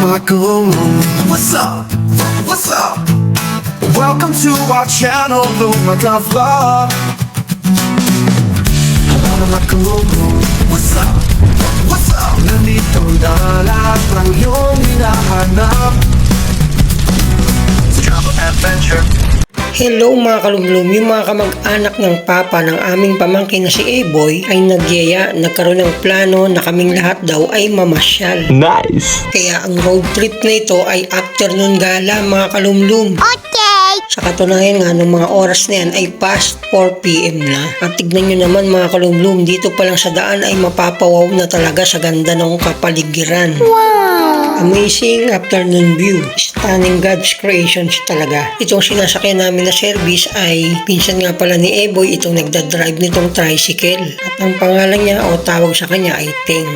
Marco. What's up? What's up? Welcome to our channel, Lumaga Vlog. Marco. What's up? What's up? Nandito na lahat ng iyong hinahanap sa Travel Adventure. Hello mga kalumlum, yung mga kamag-anak ng papa ng aming pamangkin na si A-Boy ay nagkaroon ng plano na kaming lahat daw ay mamasyal. Nice! Kaya ang road trip na ito ay afternoon gala mga kalumlum. Okay! Sa katunayan nga, ng mga oras na yan ay past 4 PM na. At tignan nyo naman mga kalumlum, dito pa lang sa daan ay mapapawaw na talaga sa ganda ng kapaligiran. Wow! Amazing afternoon view. Stunning God's creations talaga. Itong sinasakyan namin na service ay pinsan nga pala ni A-Boy itong nagdadrive nitong tricycle. At ang pangalan niya o tawag sa kanya ay Ting.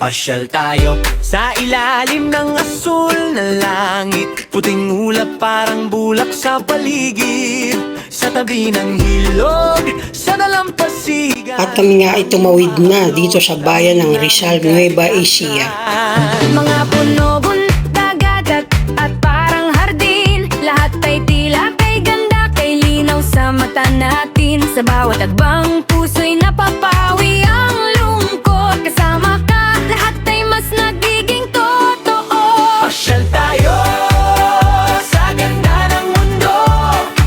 Pasyal tayo sa ilalim ng asul na langit, puting ulap parang bulak sa paligid, sa tabi ng hilog, sa dalampasigan. At kami nga ay tumawid na dito sa bayan ng Rizal, Nueva Ecija. Mga puno-bun, dagat at parang hardin, lahat ay tila kay ganda, kay linaw sa mata natin. Sa bawat agbang puso'y napapawi ang lungkot, kasama ka lahat ay mas nagiging totoo. Pasyal tayo sa ganda ng mundo,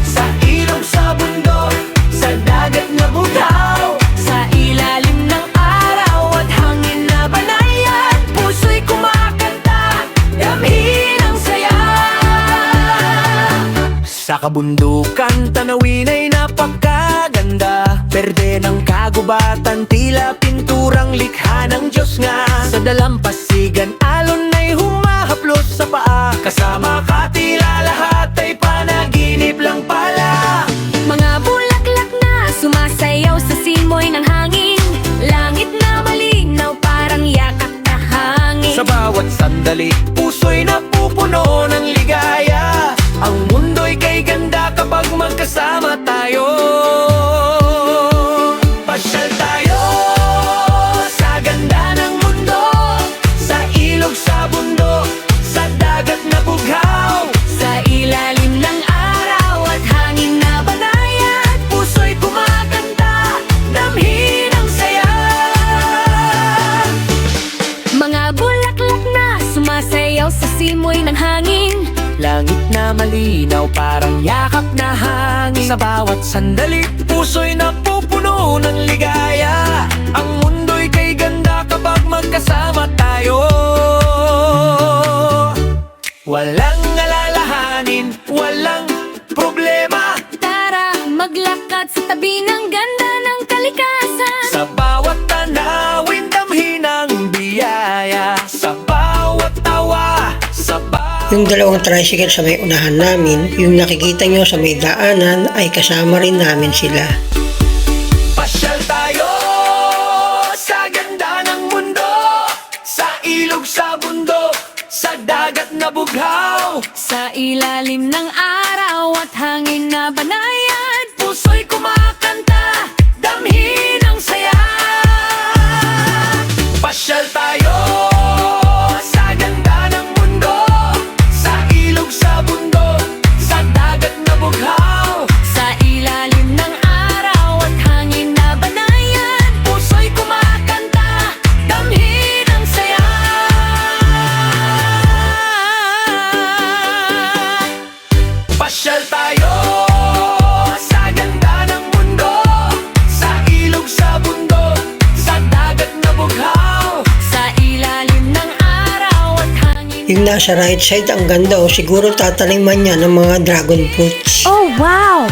sa ilog, sa bundok, sa dagat na bughaw, Sa ilalim ng araw at hangin na banayad, puso'y kumakanta, damhin ang saya. sa kabundukan tanawin ay napakaganda, berde ng kagubatan, tila pinturang likha ng Diyos nga. Sa dalampasigan alon ay humahaplos sa paa, kasama ka tila lahat ay panaginip lang pala. Mga bulaklak na sumasayaw sa simoy ng hangin, langit na malinaw parang yakap na hangin. Sa bawat sandali, puso'y napupuno ng ligaya, ang mundo'y kay ganda kapag magkasama tayo. Pasyal tayo sa ganda ng mundo, sa ilog, sa bundok, sa dagat na bughaw, Sa ilalim ng araw at hangin na banayad, puso'y kumakanta, damhin ang saya. Mga bulaklak na sumasayaw sa simoy ng hangin, langit na malinaw parang yakap na hangin. Sa bawat sandali, puso'y napupuno ng ligaya, ang mundo'y kay ganda kapag magkasama tayo. Walang alalahanin, walang problema, tara maglakad sa tabi ng ganda ng kalikasan. sa bawat tanawin damhin ang biyaya, sa bawat tawa, sa bawat Yung dalawang tricycle sa may unahan namin, yung nakikita nyo sa may daanan ay kasama rin namin sila. pasyal tayo sa ganda ng mundo, sa ilog, sa bundok, sa dagat na bughaw, Sa ilalim ng araw at hangin na banayad, puso'y kumakanta, damhin ang saya. Pasyal tayo sa ganda ng mundo, sa ilog, sa bundok, sa dagat na bughaw, sa ilalim ng araw at hangin na banayad, puso'y kumakanta, damhin ang saya. Pasyal tayo sa ganda ng mundo, sa ilog, sa bundok, sa dagat na bughaw, sa ilalim ng araw at hangin. Yung nasa right side ang ganda o siguro tataniman niya ng mga dragon fruits. Oh wow!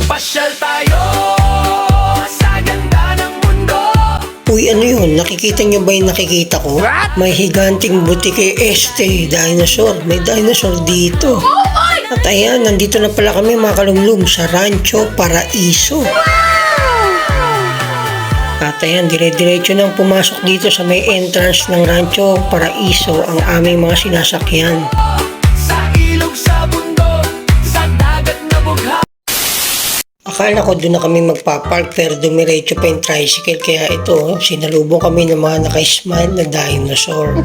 pasyal tayo sa ganda ng mundo. Uy, ano yun? Nakikita nyo ba yung nakikita ko? May higanting butike dinosaur. May dinosaur dito. At ayan, nandito na pala kami mga kalumlum sa Rancho Paraiso. At ayan, dire-diretso nang pumasok dito sa may entrance ng Rancho Paraiso ang aming mga sinasakyan. Sa ilog, sa bundok, sa Akala ko doon na kami magpapark pero dumiretso pa yung tricycle kaya ito, sinalubong kami ng mga naka-smile na dinosaur.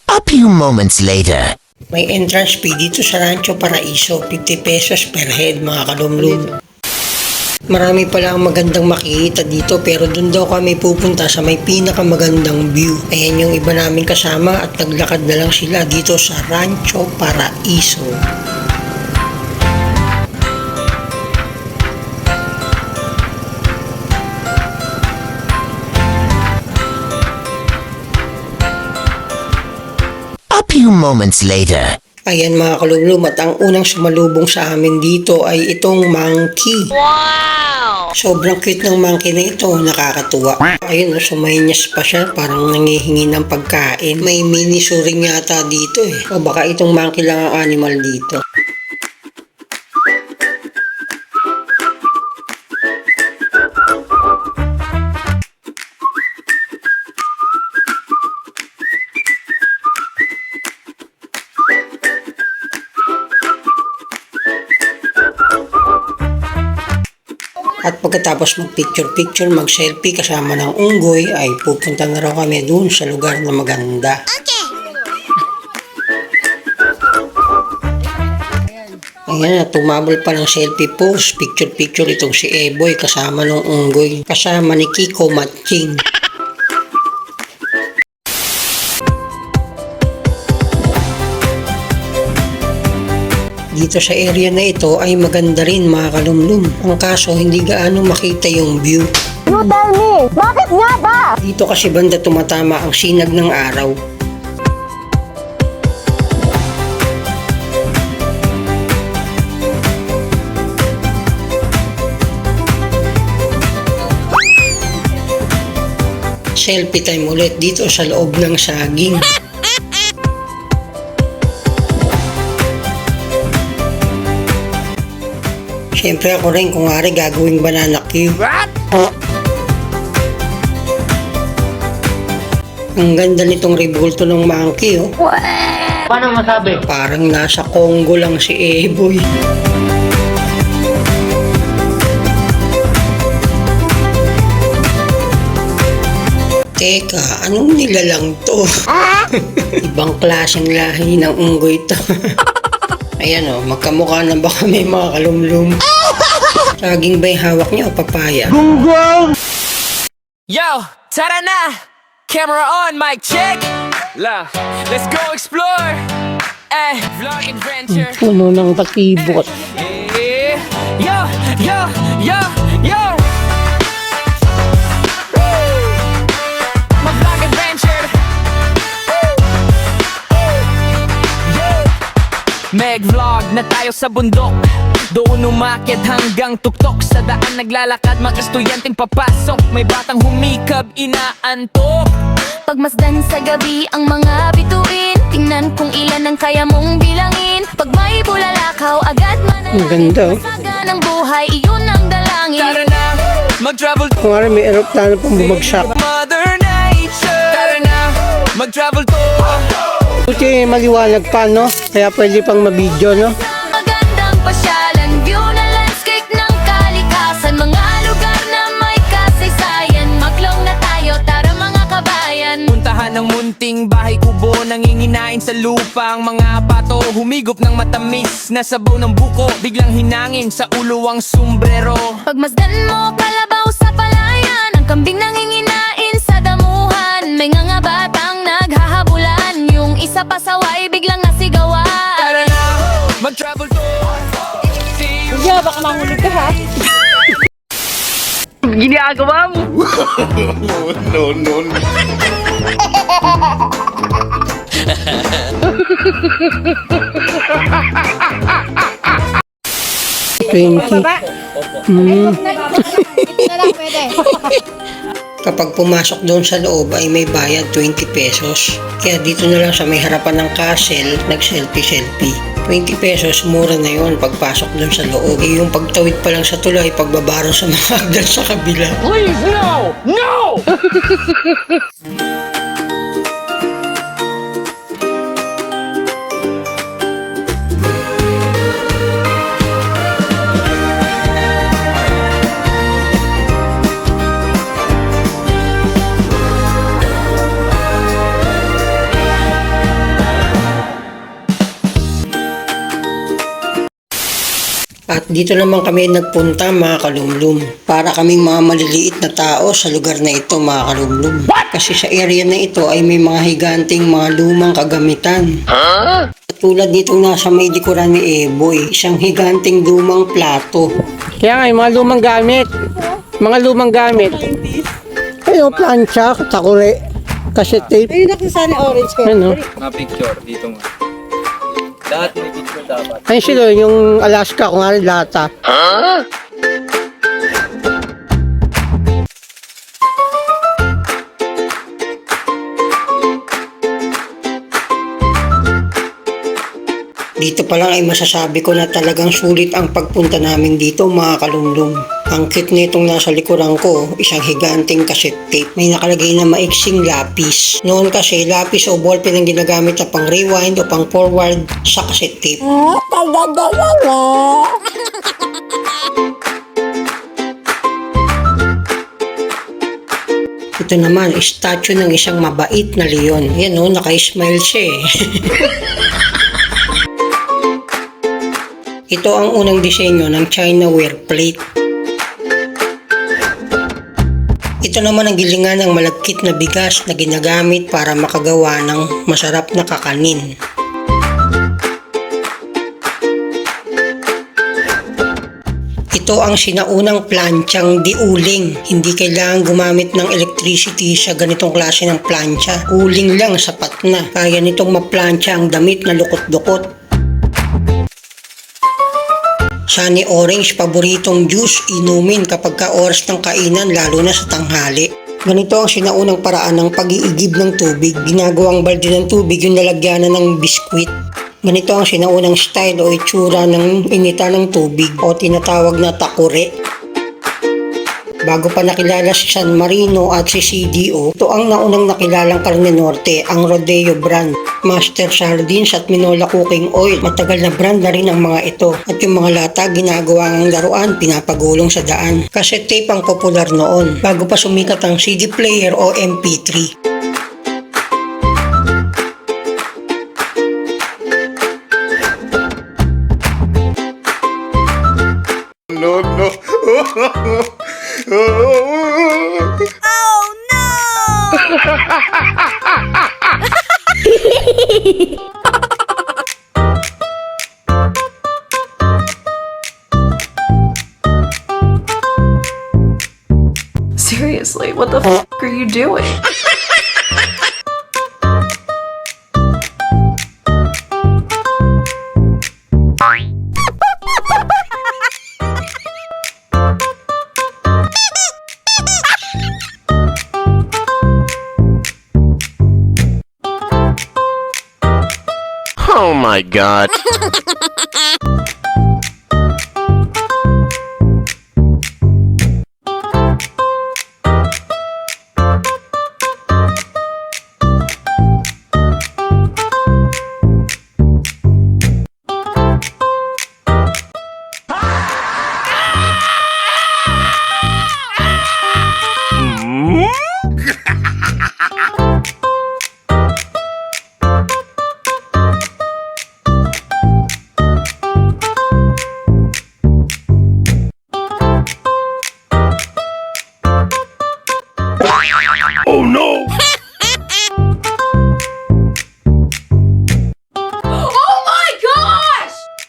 A few moments later. May entrance fee dito sa Rancho Paraiso, 50 pesos per head mga kalumlum. Marami pala ang magandang makikita dito pero doon daw kami pupunta sa may pinakamagandang view. Ayan yung iba namin kasama at naglakad na lang sila dito sa Rancho Paraiso. A few moments later. Ayan mga kalumlum at ang unang sumalubong sa amin dito ay itong monkey. Wow! Sobrang cute ng monkey na ito, nakakatuwa. Ayun, sumayanyas pa siya, parang nangihingi ng pagkain. May mini suring yata dito eh. O baka itong monkey lang ang animal dito. At pagkatapos mag-picture-picture, mag-selfie kasama ng unggoy, ay pupunta na raw kami dun sa lugar na maganda. Ayan na, tumabol pa ng selfie pose, picture-picture itong si Eboy kasama ng unggoy, kasama ni Kiko Matching. Dito sa area na ito ay maganda rin mga kalumlum. Ang kaso hindi gaano makita yung view. You tell me, bakit nga ba? Dito kasi banda tumatama ang sinag ng araw. Selfie time ulit dito sa loob ng saging. Siyempre ako rin kung nga gagawing banana cue. Ang ganda nitong rebulto ng monkey oh. Paano masabi? Parang nasa Congo lang si Eboy. Teka, anong nilalang to? Ibang klaseng lahi ng unggoy to. Ayan o, magkamukha na ba kami mga kalumlum? Saging ba yung hawak niya o papaya? Yo, tara na! Camera on, mic check! Let's go explore! Vlog adventure! Puno ng patibot. Eh, yo, yo, yo, yo! Mag-vlog adventure! Mag-vlog na tayo sa bundok. Doon umakyat hanggang tuktok. Sa daan naglalakad, mga estudyanteng papasok. May batang humikab, inaantok. Pagmasdan sa gabi ang mga bituin, tingnan kung ilan ang kaya mong bilangin. Pag may bulalakaw, agad Ang ganda oh. manasaga ng buhay, iyon ang dalangin. Tara na, mag-travel to Kung nga may aeroplano pang bumagsak. Mother Nature. Tara na, mag-travel to Buti maliwanag pa no? Kaya pwede pang mabidyo no? Magandang pasyalan, view na landscape ng kalikasan. Mga lugar na may kasaysayan. Maglong na tayo, tara mga kabayan. Puntahan ng munting bahay kubo, nanginginain sa lupa ang mga pato. Humigop ng matamis na sabaw ng buko, biglang hinangin sa ulo ang sombrero. Pagmasdan mo, kalabaw sa palayan. Ang kambing nanginginain sa damuhan. May nga batang naghahabulan. Yung isa pasaway, biglang nasigawan. Tara na, mag-travel to see you. Yeah, baka mahulog ka ha? Ginagawa mo. No, no, no. Kapag pumasok doon sa loob ay may bayad 20 pesos. Kaya dito na lang sa may harapan ng castle, nag-selfie-selfie. 20 pesos, mura na yon pagpasok doon sa loob. Eh, yung pagtawid pa lang sa tulay, pagbabaro sa mga hagdan sa kabila. Please, no! No! At dito naman kami nagpunta mga kalumlum. Para kaming mga maliliit na tao sa lugar na ito mga kalumlum. Kasi sa area na ito ay may mga higanting mga lumang kagamitan. Tulad nitong nasa may likuran ni Eboy, isang higanting lumang plato. Kaya nga, yung mga lumang gamit. Mga lumang gamit. Ayun, plancha, takure, cassette tape. Ayun ako sana orange ko. Ano? Mga picture dito nga. Lahat may picture dapat. Ayun sila, yung Alaska, kung nga lata. Dito pa lang ay masasabi ko na talagang sulit ang pagpunta namin dito mga kalumlum. Ang cute nitong nasa likuran ko, isang higanting cassette tape. May nakalagay na maiksing lapis. Noon kasi lapis o ballpen ang ginagamit na pang rewind o pang forward sa cassette tape. Ito naman, statue ng isang mabait na leon. Yan o, naka-smile siya eh. Ito ang unang disenyo ng Chinaware plate. Ito naman ang gilingan ng malagkit na bigas na ginagamit para makagawa ng masarap na kakanin. Ito ang sinaunang plantsyang diuling. Hindi kailangan gumamit ng electricity sa ganitong klase ng plancha. Uling lang sapat na. Kaya nitong maplantsa ang damit na lukot-lukot. Sunny orange, paboritong juice, inumin kapag oras ng kainan lalo na sa tanghali. Ganito ang sinaunang paraan ng pag-iigib ng tubig. Ginagawang balde ng tubig yung lalagyanan ng biskwit. Ganito ang sinaunang style o itsura ng inita ng tubig o tinatawag na takure. Bago pa nakilala si San Marino at si CDO, ito ang naunang nakilalang karne norte, ang Rodeo brand. Master Sardines at Minola Cooking Oil. Matagal na brand na rin ang mga ito. At yung mga lata, ginagawa ng laruan, pinapagulong sa daan. Cassette tape ang popular noon, bago pa sumikat ang CD player o MP3. Seriously, what the f are you doing? Oh my god.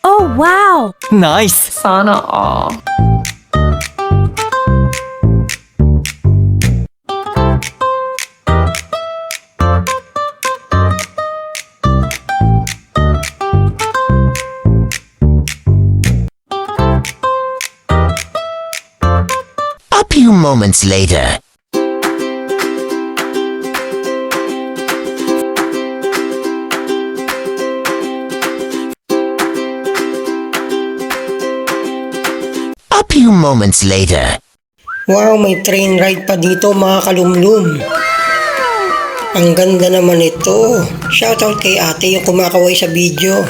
Oh, wow! Nice! Sana all. A few moments later. A few moments later. Wow, may train ride pa dito mga kalumlum. Ang ganda naman ito. Shoutout kay ate yung kumakaway sa video.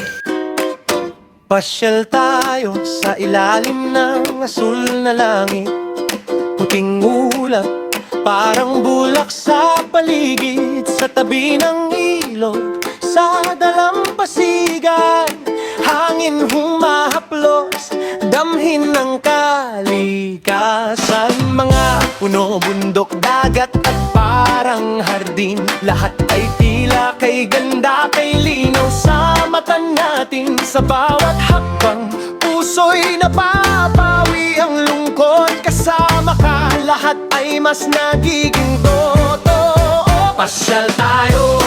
Pasyal tayo sa ilalim ng asul na langit. Puting ulap, parang bulak sa paligid. Sa tabi ng ilog, sa dalampasigan. Hangin humahaplos, damhin ng kalikasan. Mga puno, bundok, dagat at parang hardin, lahat ay tila kay ganda, kay linaw sa mata natin. Sa bawat hakbang, puso'y napapawi ang lungkot. Kasama ka, lahat ay mas nagiging totoo. Pasyal tayo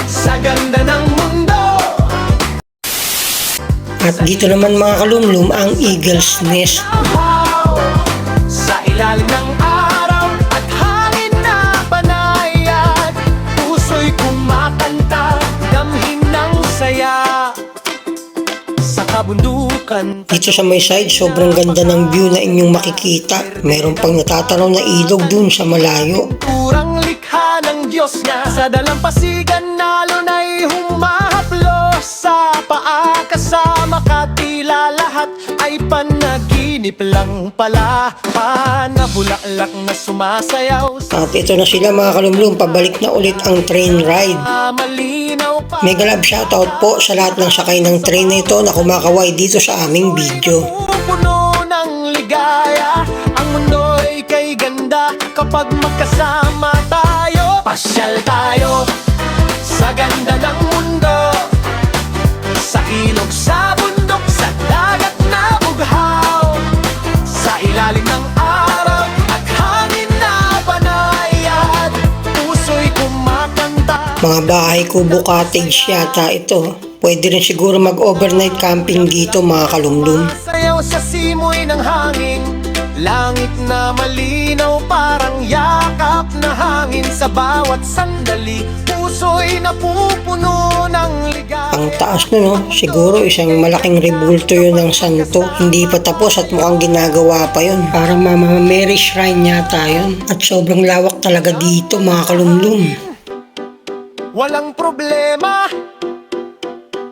sa ganda ng mundo. At dito naman mga kalumlum ang Eagle's Nest. Sa ilalim ng araw at hangin na banayad, puso'y kumakanta, damhin ng saya. Sa kabundukan, Dito sa may side, sobrang ganda ng view na inyong makikita. Meron pang natatanaw na ilog dun sa malayo. turang likha ng Diyos niya. Sa dalampasigan na lunay humahaplos sa paa. Kasama ka, tila lahat ay panaginip lang pala. Panabulaklak na sumasayaw sa At ito na sila mga kalumlum, pabalik na ulit ang train ride. malinaw pa. Mega love shoutout po sa lahat ng sakay ng train na ito na kumakaway dito sa aming video. Puno ng ligaya, ang mundo'y kay ganda kapag magkasama tayo. Pasyal tayo sa ganda ng mundo, sa ilog, sa bundok, sa dagat na bughaw, sa ilalim ng araw at hangin na banayad, puso'y kumakanta. Mga bahay kubo cottage yata ito. Pwede rin siguro mag-overnight camping dito mga kalumlum. Sayaw sa simoy ng hangin, langit na malinaw parang yakap na hangin. Sa bawat sandali, puso'y napupuno ng ligaya. Ang taas na no, siguro isang malaking rebulto yun ng santo. Hindi pa tapos at mukhang ginagawa pa yun. Parang Mama Mary Shrine yata yun. At sobrang lawak talaga dito mga kalumlum. Walang problema,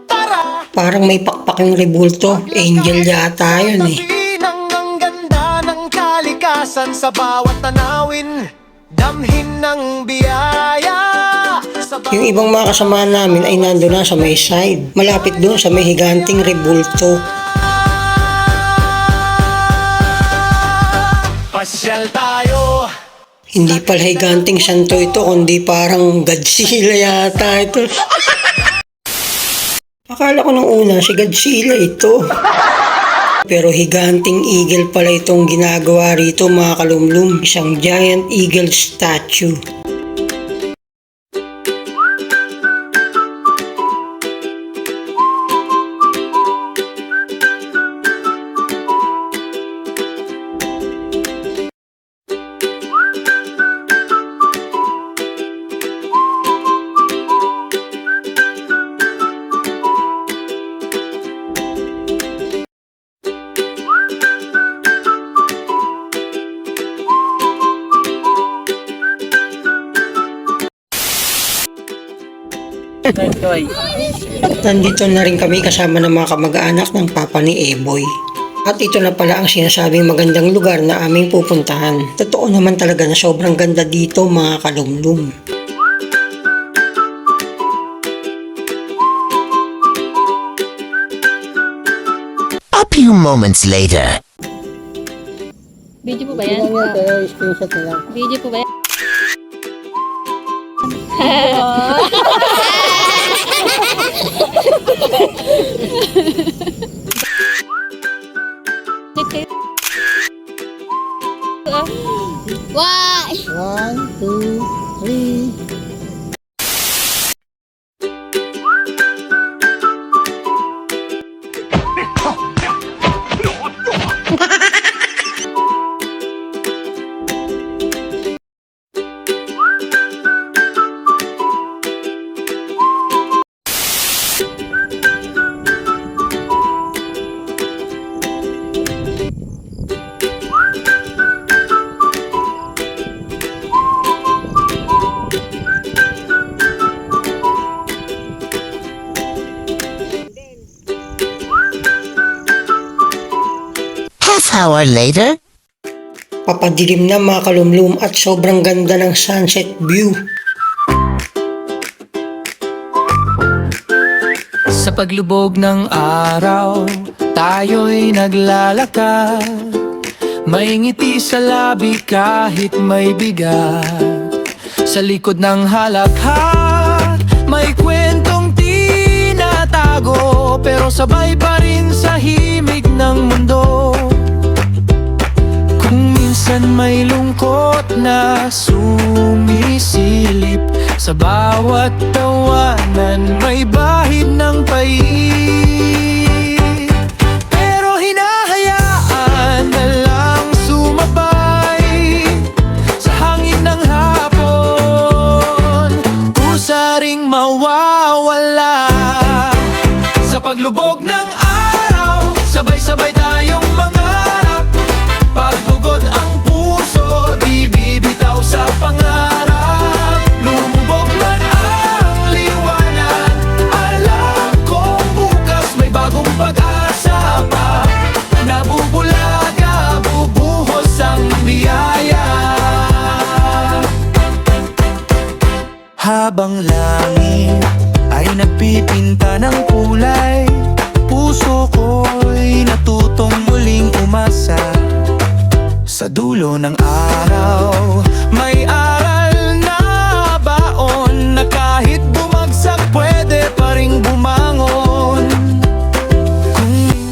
tara. Parang may pakpak yung rebulto. Angel yata yun eh. Masinang ang ganda ng kalikasan sa bawat tanawin, damhin ng biyaya. Sa Yung ibang mga kasama namin ay nando na sa may side. Malapit doon sa may higanting rebulto. pasyal tayo. Hindi pala higanting santo ito, kundi parang Godzilla yata ito. Akala ko nung una si Godzilla ito. Pero higanting eagle pala itong ginagawa rito mga kalumlum. Isang giant eagle statue. At nandito na rin kami kasama ng mga kamag-anak ng papa ni Eboy. At ito na pala ang sinasabing magandang lugar na aming pupuntahan. Totoo naman talaga na sobrang ganda dito mga kalumlum. A few moments later. Video po ba yan? Screenshot na lang. Video po ba yan? Why? 1, 2, 3. Half hour later. Papadilim na mga kalumlum at sobrang ganda ng sunset view. Sa paglubog ng araw, tayo'y naglalakad, may ngiti sa labi kahit may bigat. Sa likod ng halakhat, may kwentong tinatago, pero sabay pa rin sa himig ng mundo. Kung minsan may lungkot na sumisilip, sa bawat tawanan may bahid ng pait. Pero hinahayaan na lang sumabay sa hangin ng hapon, kusaring mawawala. Sa paglubog ng araw, sabay-sabay tayong mangarap. Pagtugod ang puso, di bibitaw sa pangarap. Lumubog man ang liwanag, alam kong bukas may bagong pag-asa pa. Nabubulaga, bubuhos ang biyaya. Habang langit ay nagpipinta ng kulay, puso ko'y natutong muling umasa. Sa dulo ng araw, may aral na baon, na kahit bumagsak pwede pa ring bumangon.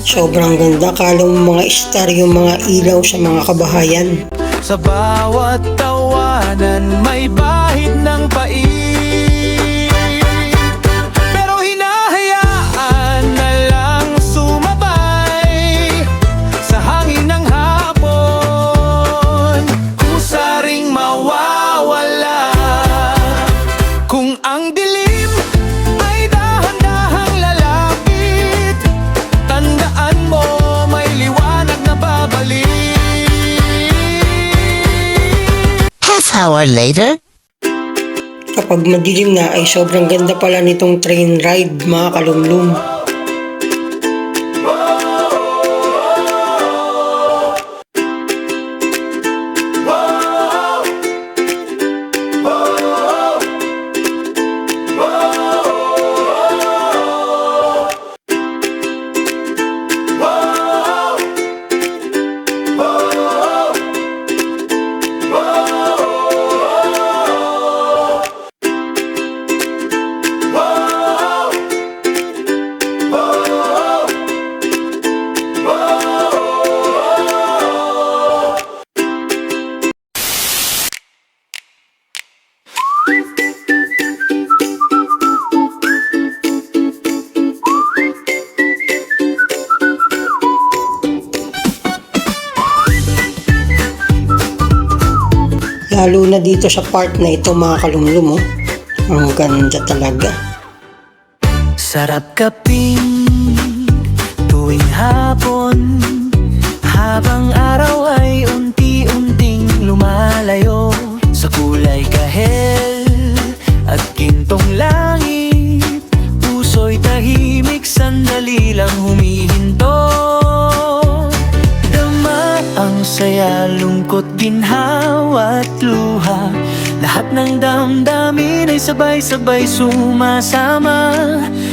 Sobrang ganda. Kala mo mga star yung mga ilaw sa mga kabahayan. Sa bawat tawanan may bahid ng pait. Pero hinahayaan na lang sumabay sa hangin ng hapon, kusaring mawawala. Kung ang dilim ay dahan-dahang lalapit, tandaan mo may liwanag na babalik. Half hour later? Kapag madilim na ay sobrang ganda pala nitong train ride, mga kalumlum. Lalo na dito sa part na ito, mga kalumlum, oh. Ang ganda talaga. Sarap kaping tuwing hapon, habang araw ay unti-unting lumalayo. Sa kulay kahel at gintong langit, puso'y tahimik, sandali lang humihinto. Dama ang saya, lungkot, ginhawa at luha, lahat ng damdamin ay sabay-sabay sumasama.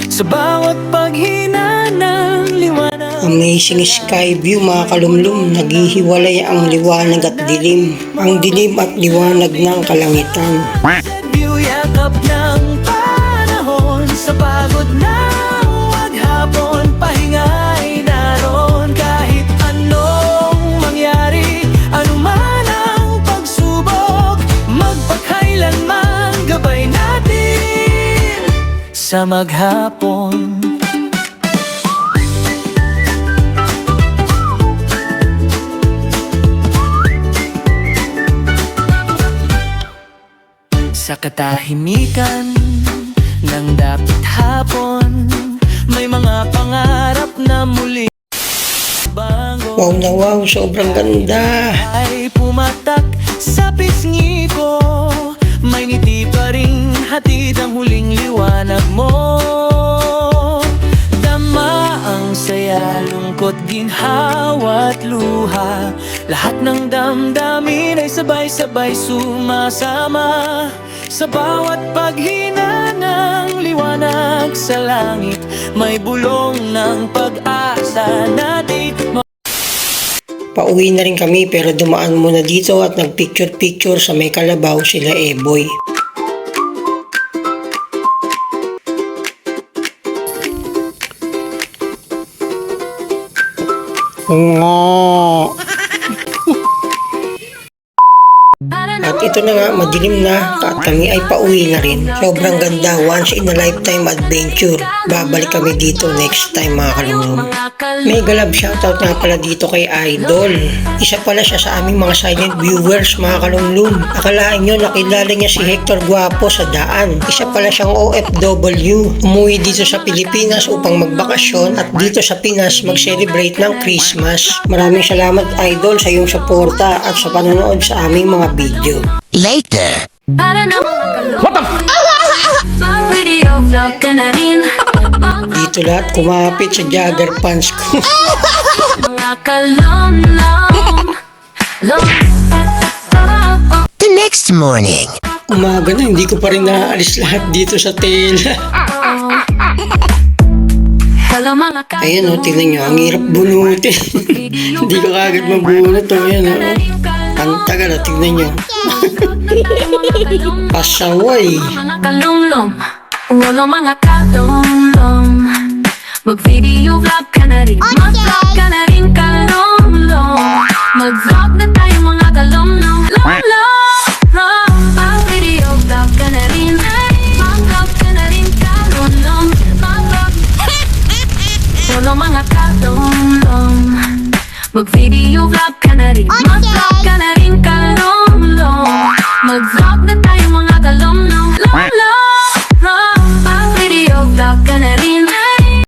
Sa bawat paghina ng liwanag, Amazing sky view, mga kalumlum. Naghihiwalay ang liwanag at dilim. Ang dilim at liwanag ng kalangitan. view, yakap ng panahon. Sa pagod na maghapon, pahinga'y naroon. Kahit anong mangyari, anuman ang pagsubok, magpakailanman gabay natin sa maghapon. Sa katahimikan ng dapit hapon, may mga pangarap na muli bango. Wow na wow, sobrang ganda. Ay pumatak sa pisngi ko, may ngiti pa ring hatid ang huling liwanag mo. Dama ang saya, lungkot, ginhawa at luha, lahat ng damdamin ay sabay-sabay sumasama. Sa bawat paghina ng liwanag sa langit, may bulong ng pag-asa na di Pauwi na rin kami pero dumaan muna dito at nagpicture-picture sa may kalabaw sila Eboy. At ito na nga, madilim na at kami ay pauwi na rin. Sobrang ganda, once in a lifetime adventure. Babalik kami dito next time mga kalungom. May galab shoutout nga pala dito kay Idol. Isa pala siya sa aming mga silent viewers mga kalunglum. Akalain nyo nakilala niya si Hector Guapo sa daan. Isa pala siyang OFW. Umuwi dito sa Pilipinas upang magbakasyon at dito sa Pinas mag-celebrate ng Christmas. Maraming salamat Idol sa iyong suporta at sa panonood sa aming mga video. Later. What the video vlog ka na rin. Dito lahat kumapit sa jogger pants ko. Mga kalom-lom. The next morning. Umaga na, hindi ko pa rin naaalis lahat dito sa tela. Hello mga kalom. Ayan o, tingnan nyo, ang hirap bunutin. Hindi ko kagad mabunot o, ayan o. Ang tagal o, tingnan nyo. Pasaway. Mga kalom-lom. Wala mga kalom-lom. Mag-video vlog ka na rin. Mag-vlog ka na rin kalom-lom. Mag-vlog na tayo mga kalom-lom. Mag-video vlog ka na rin. Mag-vlog ka na rin kalom-lom. Mag-vlog. Wala mga kalom-lom. Mag-video vlog ka na rin. Mag-vlog ka na rin kalom-lom. Mag-vlog